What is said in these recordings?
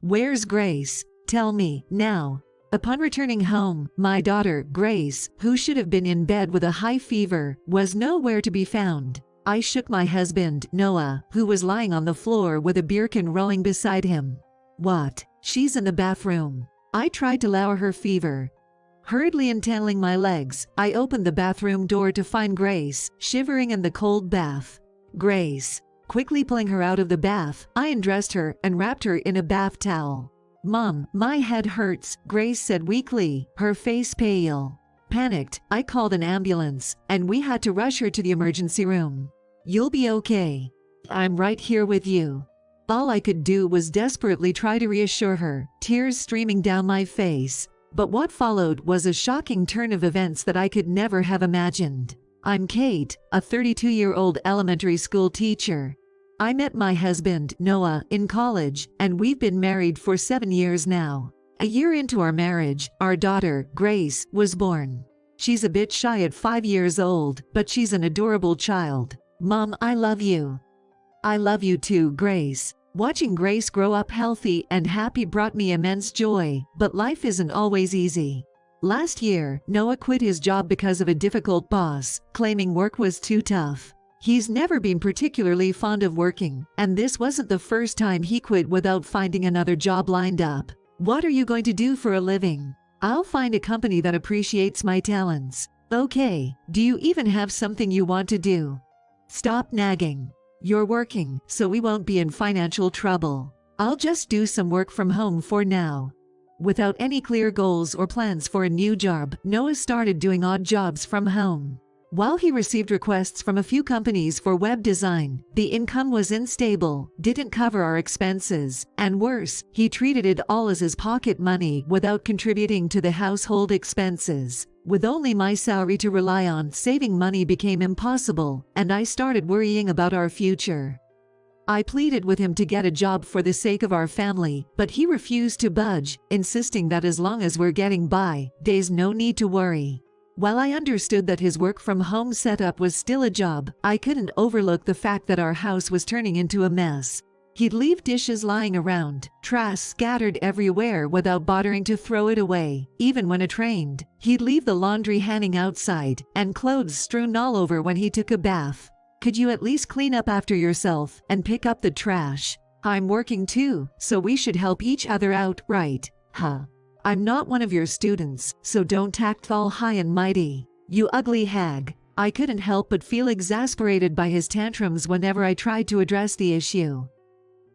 Where's Grace? Tell me, now." Upon returning home, my daughter, Grace, who should have been in bed with a high fever, was nowhere to be found. I shook my husband, Noah, who was lying on the floor with a beer can rolling beside him. "What? She's in the bathroom." I tried to lower her fever. Hurriedly untangling my legs, I opened the bathroom door to find Grace, shivering in the cold bath. "Grace." Quickly pulling her out of the bath, I undressed her and wrapped her in a bath towel. "Mom, my head hurts," Grace said weakly, her face pale. Panicked, I called an ambulance, and we had to rush her to the emergency room. "You'll be okay. I'm right here with you." All I could do was desperately try to reassure her, tears streaming down my face. But what followed was a shocking turn of events that I could never have imagined. I'm Kate, a 32-year-old elementary school teacher. I met my husband, Noah, in college, and we've been married for 7 years now. A year into our marriage, our daughter, Grace, was born. She's a bit shy at 5 years old, but she's an adorable child. "Mom, I love you." "I love you too, Grace." Watching Grace grow up healthy and happy brought me immense joy, but life isn't always easy. Last year, Noah quit his job because of a difficult boss, claiming work was too tough. He's never been particularly fond of working, and this wasn't the first time he quit without finding another job lined up. "What are you going to do for a living?" "I'll find a company that appreciates my talents." "Okay, do you even have something you want to do?" "Stop nagging. You're working, so we won't be in financial trouble. I'll just do some work from home for now." Without any clear goals or plans for a new job, Noah started doing odd jobs from home. While he received requests from a few companies for web design, the income was unstable, didn't cover our expenses, and worse, he treated it all as his pocket money without contributing to the household expenses. With only my salary to rely on, saving money became impossible, and I started worrying about our future. I pleaded with him to get a job for the sake of our family, but he refused to budge, insisting that as long as we're getting by, there's no need to worry. While I understood that his work-from-home setup was still a job, I couldn't overlook the fact that our house was turning into a mess. He'd leave dishes lying around, trash scattered everywhere without bothering to throw it away. Even when it rained, he'd leave the laundry hanging outside, and clothes strewn all over when he took a bath. "Could you at least clean up after yourself and pick up the trash? I'm working too, so we should help each other out, right? Huh? I'm not one of your students, so don't act all high and mighty. You ugly hag." I couldn't help but feel exasperated by his tantrums whenever I tried to address the issue.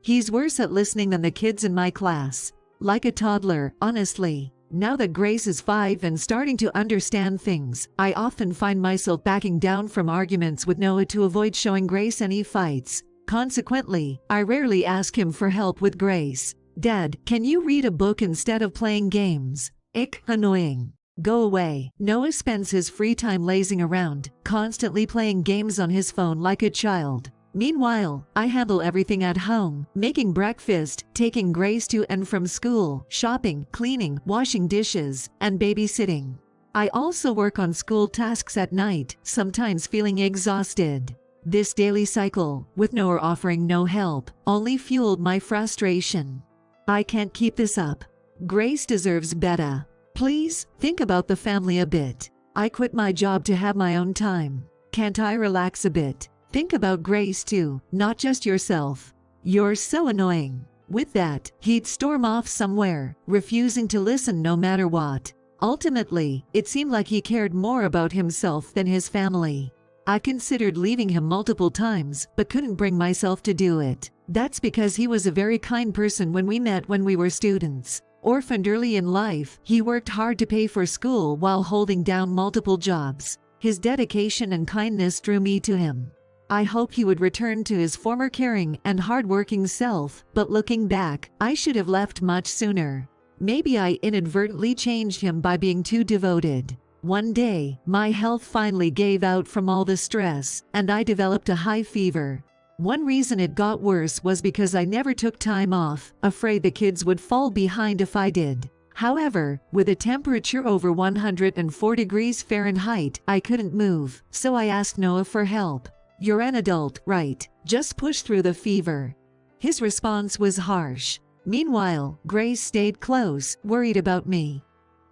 He's worse at listening than the kids in my class. Like a toddler, honestly. Now that Grace is 5 and starting to understand things, I often find myself backing down from arguments with Noah to avoid showing Grace any fights. Consequently, I rarely ask him for help with Grace. "Dad, can you read a book instead of playing games?" Ick, annoying. Go away. Noah spends his free time lazing around, constantly playing games on his phone like a child. Meanwhile, I handle everything at home, making breakfast, taking Grace to and from school, shopping, cleaning, washing dishes, and babysitting. I also work on school tasks at night, sometimes feeling exhausted. This daily cycle, with Noah offering no help, only fueled my frustration. I can't keep this up. Grace deserves better. Please, think about the family a bit. I quit my job to have my own time. Can't I relax a bit? Think about Grace too, not just yourself. You're so annoying. With that, he'd storm off somewhere, refusing to listen no matter what. Ultimately, it seemed like he cared more about himself than his family. I considered leaving him multiple times, but couldn't bring myself to do it. That's because he was a very kind person when we met when we were students. Orphaned early in life, he worked hard to pay for school while holding down multiple jobs. His dedication and kindness drew me to him. I hoped he would return to his former caring and hardworking self, but looking back, I should have left much sooner. Maybe I inadvertently changed him by being too devoted. One day, my health finally gave out from all the stress, and I developed a high fever. One reason it got worse was because I never took time off, afraid the kids would fall behind if I did. However, with a temperature over 104 degrees Fahrenheit, I couldn't move, so I asked Noah for help. "You're an adult, right? Just push through the fever." His response was harsh. Meanwhile, Grace stayed close, worried about me.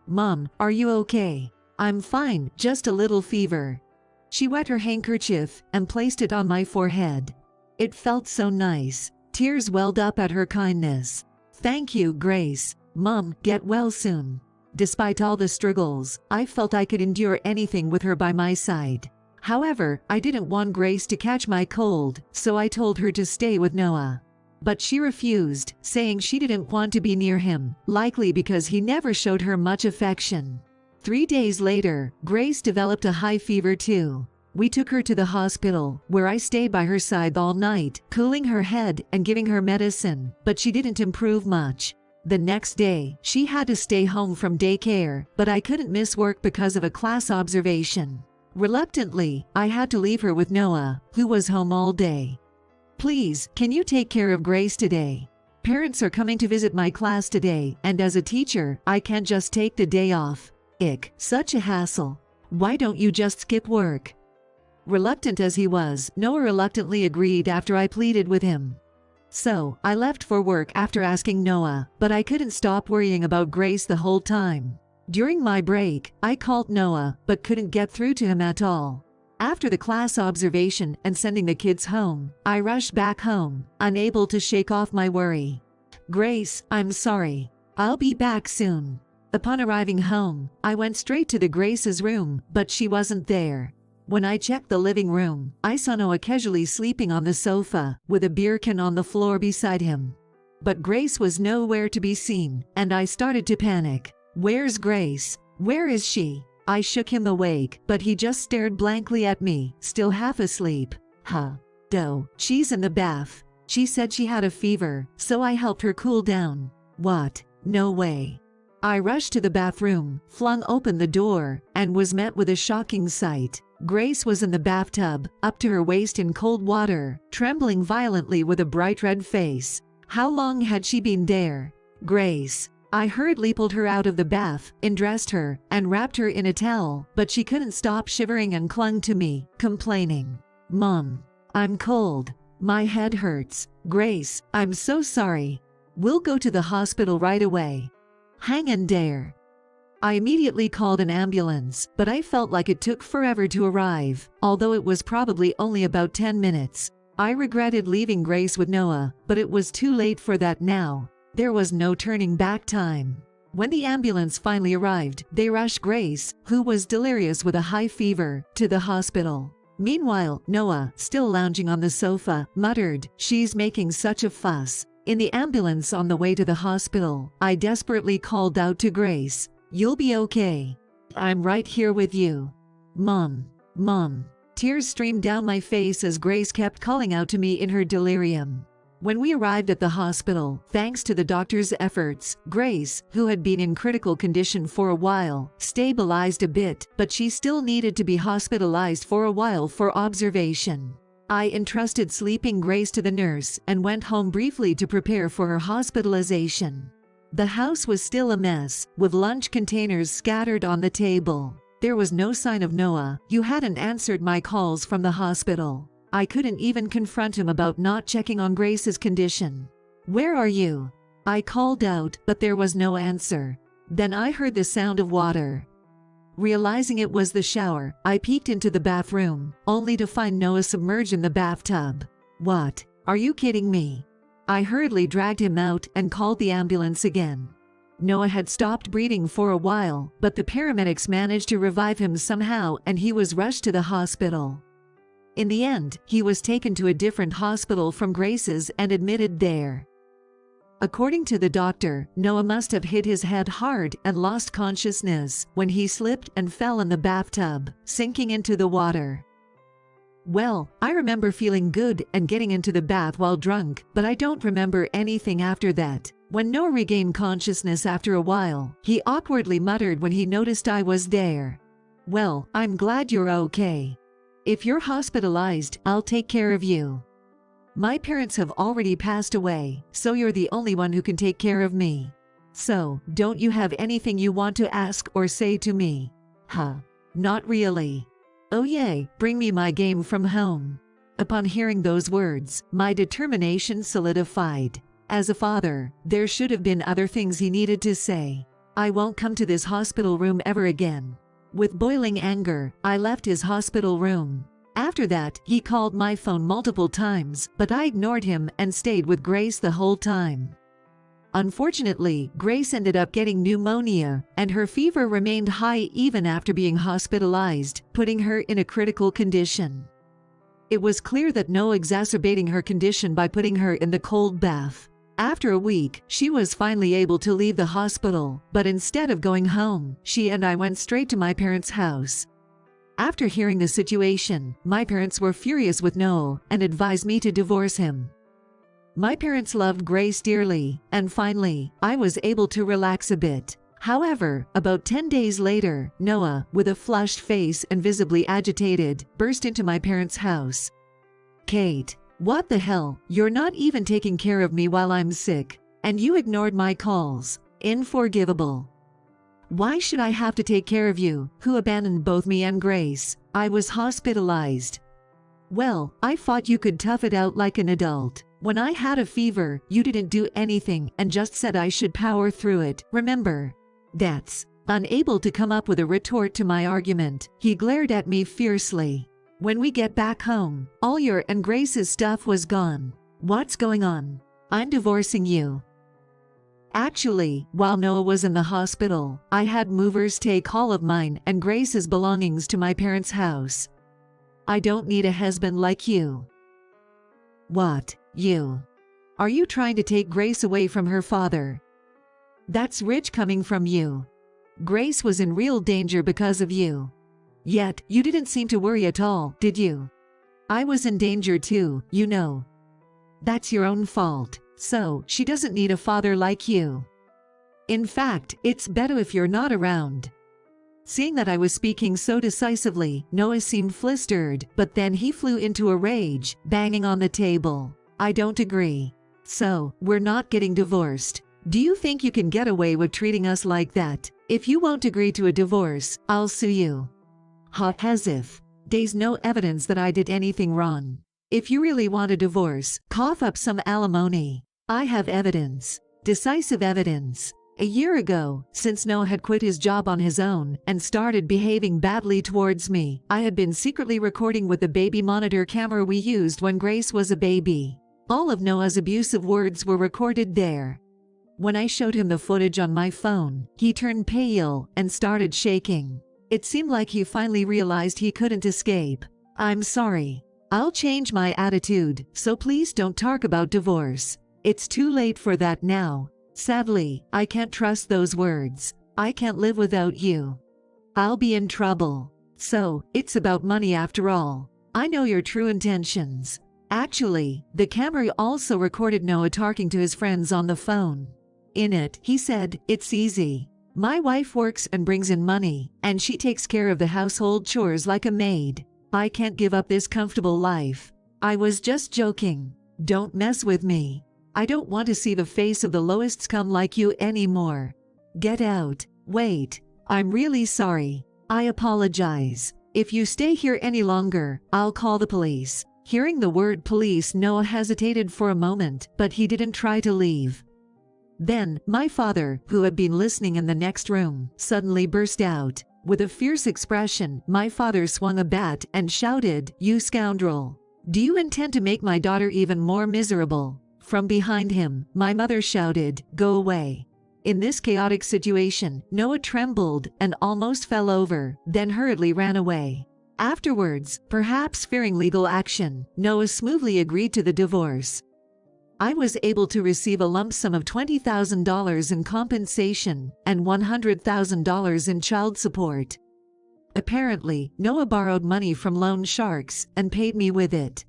"Mom, are you okay?" "I'm fine, just a little fever." She wet her handkerchief and placed it on my forehead. It felt so nice. Tears welled up at her kindness. "Thank you, Grace. Mom, get well soon." Despite all the struggles, I felt I could endure anything with her by my side. However, I didn't want Grace to catch my cold, so I told her to stay with Noah. But she refused, saying she didn't want to be near him, likely because he never showed her much affection. 3 days later, Grace developed a high fever too. We took her to the hospital, where I stayed by her side all night, cooling her head and giving her medicine, but she didn't improve much. The next day, she had to stay home from daycare, but I couldn't miss work because of a class observation. Reluctantly, I had to leave her with Noah, who was home all day. "Please, can you take care of Grace today? Parents are coming to visit my class today, and as a teacher, I can't just take the day off. Ick, such a hassle. Why don't you just skip work?" Reluctant as he was, Noah reluctantly agreed after I pleaded with him. So, I left for work after asking Noah, but I couldn't stop worrying about Grace the whole time. During my break, I called Noah, but couldn't get through to him at all. After the class observation and sending the kids home, I rushed back home, unable to shake off my worry. "Grace, I'm sorry. I'll be back soon." Upon arriving home, I went straight to Grace's room, but she wasn't there. When I checked the living room, I saw Noah casually sleeping on the sofa, with a beer can on the floor beside him. But Grace was nowhere to be seen, and I started to panic. "Where's Grace? Where is she?" I shook him awake, but he just stared blankly at me, still half asleep. "Doe, she's in the bath. She said she had a fever, so I helped her cool down." "What? No way." I rushed to the bathroom, flung open the door, and was met with a shocking sight. Grace was in the bathtub, up to her waist in cold water, trembling violently with a bright red face. How long had she been there? "Grace." I hurriedly pulled her out of the bath, undressed her, and wrapped her in a towel, but she couldn't stop shivering and clung to me, complaining. "Mom, I'm cold. My head hurts. Grace, I'm so sorry. We'll go to the hospital right away. Hang in there." I immediately called an ambulance, but I felt like it took forever to arrive, although it was probably only about 10 minutes. I regretted leaving Grace with Noah, but it was too late for that now. There was no turning back time. When the ambulance finally arrived, they rushed Grace, who was delirious with a high fever, to the hospital. Meanwhile, Noah, still lounging on the sofa, muttered, "She's making such a fuss." In the ambulance on the way to the hospital, I desperately called out to Grace, "You'll be okay. I'm right here with you. Mom, Mom." Tears streamed down my face as Grace kept calling out to me in her delirium. When we arrived at the hospital, thanks to the doctor's efforts, Grace, who had been in critical condition for a while, stabilized a bit, but she still needed to be hospitalized for a while for observation. I entrusted sleeping Grace to the nurse and went home briefly to prepare for her hospitalization. The house was still a mess, with lunch containers scattered on the table. There was no sign of Noah, who hadn't answered my calls from the hospital. I couldn't even confront him about not checking on Grace's condition. "Where are you?" I called out, but there was no answer. Then I heard the sound of water. Realizing it was the shower, I peeked into the bathroom, only to find Noah submerged in the bathtub. "What? Are you kidding me?" I hurriedly dragged him out and called the ambulance again. Noah had stopped breathing for a while, but the paramedics managed to revive him somehow and he was rushed to the hospital. In the end, he was taken to a different hospital from Grace's and admitted there. According to the doctor, Noah must have hit his head hard and lost consciousness when he slipped and fell in the bathtub, sinking into the water. Well, I remember feeling good and getting into the bath while drunk, but I don't remember anything after that. When Noah regained consciousness after a while, he awkwardly muttered when he noticed I was there. "Well, I'm glad you're okay. If you're hospitalized, I'll take care of you. My parents have already passed away, so you're the only one who can take care of me. So, don't you have anything you want to ask or say to me?" Not really. "Oh yay, bring me my game from home." Upon hearing those words, my determination solidified. As a father, there should have been other things he needed to say. I won't come to this hospital room ever again. With boiling anger, I left his hospital room. After that, he called my phone multiple times, but I ignored him and stayed with Grace the whole time. Unfortunately, Grace ended up getting pneumonia, and her fever remained high even after being hospitalized, putting her in a critical condition. It was clear that Noah exacerbating her condition by putting her in the cold bath. After a week, she was finally able to leave the hospital, but instead of going home, she and I went straight to my parents' house. After hearing the situation, my parents were furious with Noah and advised me to divorce him. My parents loved Grace dearly, and finally, I was able to relax a bit. However, about 10 days later, Noah, with a flushed face and visibly agitated, burst into my parents' house. "Kate, what the hell? You're not even taking care of me while I'm sick, and you ignored my calls. Unforgivable. Why should I have to take care of you, who abandoned both me and Grace? I was hospitalized. Well, I thought you could tough it out like an adult. When I had a fever, you didn't do anything and just said I should power through it, remember?" That's. Unable to come up with a retort to my argument, he glared at me fiercely. "When we get back home, all your and Grace's stuff was gone. What's going on? I'm divorcing you." Actually, while Noah was in the hospital, I had movers take all of mine and Grace's belongings to my parents' house. I don't need a husband like you. What? You? Are you trying to take Grace away from her father? That's rich coming from you. Grace was in real danger because of you. Yet, you didn't seem to worry at all, did you? I was in danger too, you know. That's your own fault, so she doesn't need a father like you. In fact, it's better if you're not around. Seeing that I was speaking so decisively, Noah seemed flustered, but then he flew into a rage, banging on the table. "I don't agree. So, we're not getting divorced. Do you think you can get away with treating us like that? If you won't agree to a divorce, I'll sue you." As if. There's no evidence that I did anything wrong. If you really want a divorce, cough up some alimony. I have evidence. Decisive evidence. A year ago, since Noah had quit his job on his own and started behaving badly towards me, I had been secretly recording with the baby monitor camera we used when Grace was a baby. All of Noah's abusive words were recorded there. When I showed him the footage on my phone, he turned pale and started shaking. It seemed like he finally realized he couldn't escape. "I'm sorry. I'll change my attitude, so please don't talk about divorce. It's too late for that now. Sadly, I can't trust those words. I can't live without you. I'll be in trouble. So, it's about money after all. I know your true intentions." Actually, the camera also recorded Noah talking to his friends on the phone. In it, he said, "It's easy. My wife works and brings in money, and she takes care of the household chores like a maid. I can't give up this comfortable life. I was just joking. Don't mess with me. I don't want to see the face of the lowest scum like you anymore. Get out. Wait. I'm really sorry. I apologize. If you stay here any longer, I'll call the police." Hearing the word police, Noah hesitated for a moment, but he didn't try to leave. Then, my father, who had been listening in the next room, suddenly burst out. With a fierce expression, my father swung a bat and shouted, "You scoundrel! Do you intend to make my daughter even more miserable?" From behind him, my mother shouted, "Go away." In this chaotic situation, Noah trembled and almost fell over, then hurriedly ran away. Afterwards, perhaps fearing legal action, Noah smoothly agreed to the divorce. I was able to receive a lump sum of $20,000 in compensation and $100,000 in child support. Apparently, Noah borrowed money from loan sharks and paid me with it.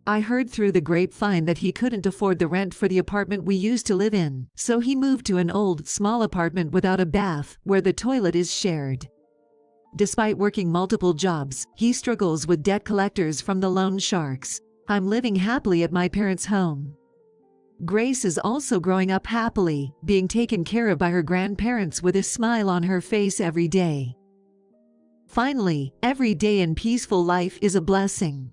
I heard through the grapevine that he couldn't afford the rent for the apartment we used to live in, so he moved to an old, small apartment without a bath, where the toilet is shared. Despite working multiple jobs, he struggles with debt collectors from the loan sharks. I'm living happily at my parents' home. Grace is also growing up happily, being taken care of by her grandparents with a smile on her face every day. Finally, every day in peaceful life is a blessing.